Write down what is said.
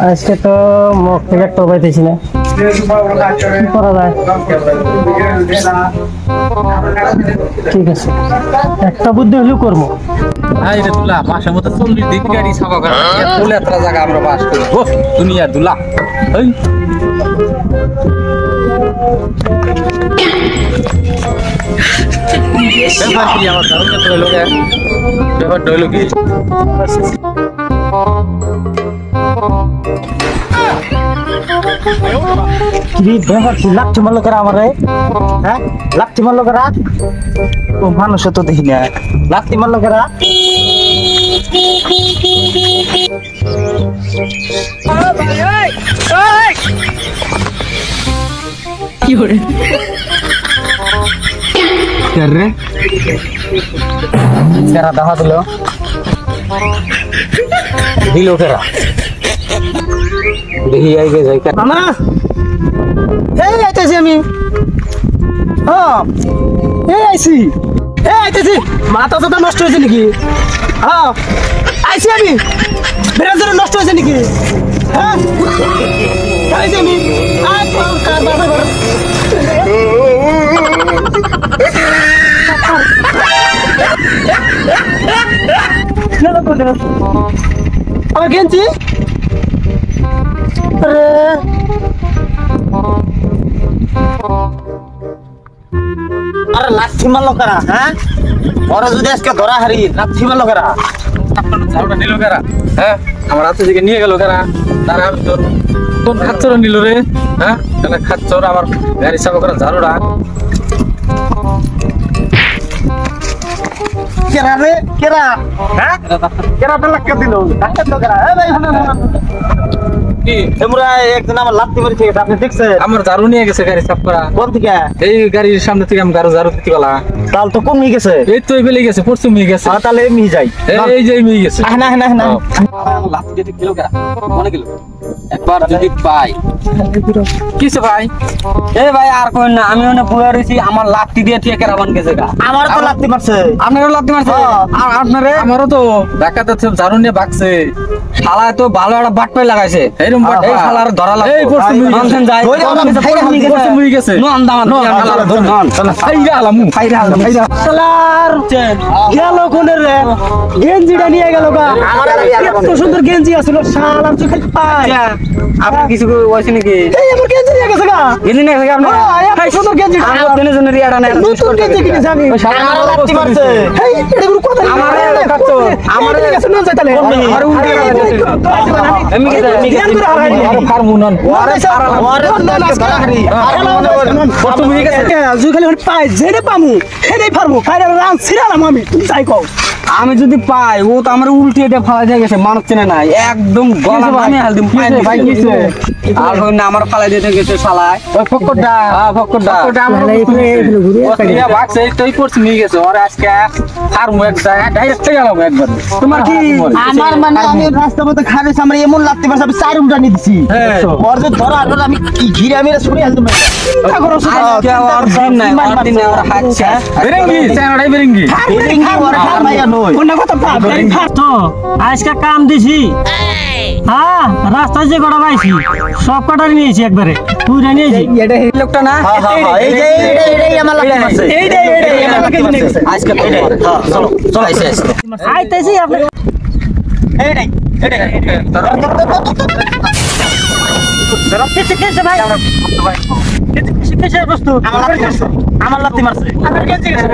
আজকে তো মুখ থেকে একটা পাইতেছি না, কি করা যায়? ঠিক আছে, একটা বুদ্ধি হলেও করবো। মাসের মতো 40 দিন গাড়ি ছাপা করা জায়গা আমরা বাস করি দুনিয়ার দুলা। ব্যাপার কি আমার ব্যাপার হইল কি? ব্যাপার কি লাগছে মারলো করা আমার? হ্যাঁ, লাগছে মারলো করা। ও মানুষ তো দেখি না, লাগছে মারলো করা। কি করে রে কেরা দেখা দিল দিল কেরা দেখি আই গে যাই মামা। এই আইতেছি আমি। হ্যাঁ এই আইছি, এই আইতেছি। মাথা তো নষ্ট হয়েছে নাকি? হ্যাঁ আইছি আমি। বেরাজের নষ্ট হয়েছে নাকি? হ্যাঁ আইছি আমি। আই কার বাবা ঘর আমার গেঞ্জি। আরে আরে লাঠি মারলো কারা? হ্যাঁ, ওরা যদি আজকে ধরা হারি লাঠি মারলো কারা? ঝাড়ুটা নিল কারা? হ্যাঁ, আমার হাতে থেকে নিয়ে গেল কারা? তারা আমি তোর কোন খাচ্চর নিল রে? হ্যাঁ, তাহলে খাচ্চর আমার গাড়ি চাপা করা ঝাড়ুটা। কেরা রে কেরা? হ্যাঁ কেরা তো লাগকে দিল ডাক্তার তো কেরা? এই ভাই কি তোমরা একদিন আমার লাত্তি মারি থেকে আপনি দেখছেন? আমার ঝাড়ু নিয়ে গেছে গাড়ি সাফ করা। কোন থেকে? এই গাড়ির সামনে থেকে আমি ঝাড়ু দিতে গেলা। তাল তো কম হয়ে গেছে। এই তো ফেলে গেছে, পরশু মিয়ে গেছে। তাহলে এমনি যাই। এই যে মিয়ে গেছে। না না না লাত্তি যেতে গেল কারা? মনে গেল একবার যদি পাই কিসে ভাই? এই ভাই আর কোন না, আমি ওখানে বয়ে রয়েছি, আমার লাত্তি দিয়ে ঠিক কেরাবান গেছে গা। আমার তো লাত্তি মারছে। আপনারও লাত্তি মারছে? আর আপনারে? আমারও তো ঢাকাতে ঝাড়ু নিয়ে ভাগছে। শালায় তো ভালো একটা বাট পাই লাগাইছে। এইরকম বাট এই শালার ধরা লাগবে। এই পরশু মানছেন যায়। পরশু মুই গেছে। নো আন্দামান নো আন্দামান ধর নন। ফাইরা আলামু ফাইরা শালার গেল কোনে রে? গেঞ্জিটা নিয়ে গেল গা। এত সুন্দর গেঞ্জি আছিল শালার তুই খালি পাই। আপনি কিছু কইছে নাকি? এই আমার গেঞ্জি নিয়ে গেছে গা। গেলি না আপনি? এই সুন্দর গেঞ্জি আমার দিনের জন্য রিয়াটা নাই। নতুন গেঞ্জি কিনে জানি। আমার লাত্তি মারছে। এই এটা গুলো কথা আমারে কাটছো। আমারে গেছে না যাইতালে। আর উল্টে আমি কি জানি? জ্ঞান করে হারাই। আর ফার্মুনন। আরে পরশু মুই গেছে। জুই খালি পাই যেটা পামু সেটাই পারবো। খাইরা রান ছিড়ালাম আমি। তুমি যাই কও। আমি যদি পাই ও তো আমার উল্টে এটা ফালা দিয়ে গেছে, মানুষ চেনে নাই একদম গলা আমি হাল দিম পাই ভাই কিছে আর হই না আমার ফালা দিয়ে গেছে শালায় ওই ফক্করটা। হ্যাঁ ফক্করটা আমার ওইয়া বাক্স এই তুই পড়ছ নিয়ে গেছে আর আজকে আর মু একটা ডাইরেক্ট গেলাম একবার। তোমার কি আমার মানে আমি রাস্তা পথে খাবেছ আমার এমন লাগতে পারছ আমি 4 উল্টা নিয়ে দিছি। ওর যে ধরা আর আমি কি ঘিরে আমি ছুরি হালতে পারি। চিন্তা করো আজকে আর দিন নাই আর দিন নাই আর হাতছে বেরেঙ্গি চানাড়াই বেরেঙ্গি বেরেঙ্গি ওর খার মাইয়া নয় কোন কথা তো আজকে কাম দিছি। হ্যাঁ রাস্তায় যে কটা পাইছি সব কটা নিয়েছি একবারে পুরো নিয়েছি। এটা এই লোকটা না? এই যে এইটাই আমার লাগতে পারছে। এইটাই আমার কাছে নিয়েছে আজকে তো হ্যাঁ চলো চলো আইছে আইতেছি আপনি এইটাই কিসে ভাই? কিসে বস্তু? আমার লাত্তি মারছে। আমার গেঞ্জি গেছে।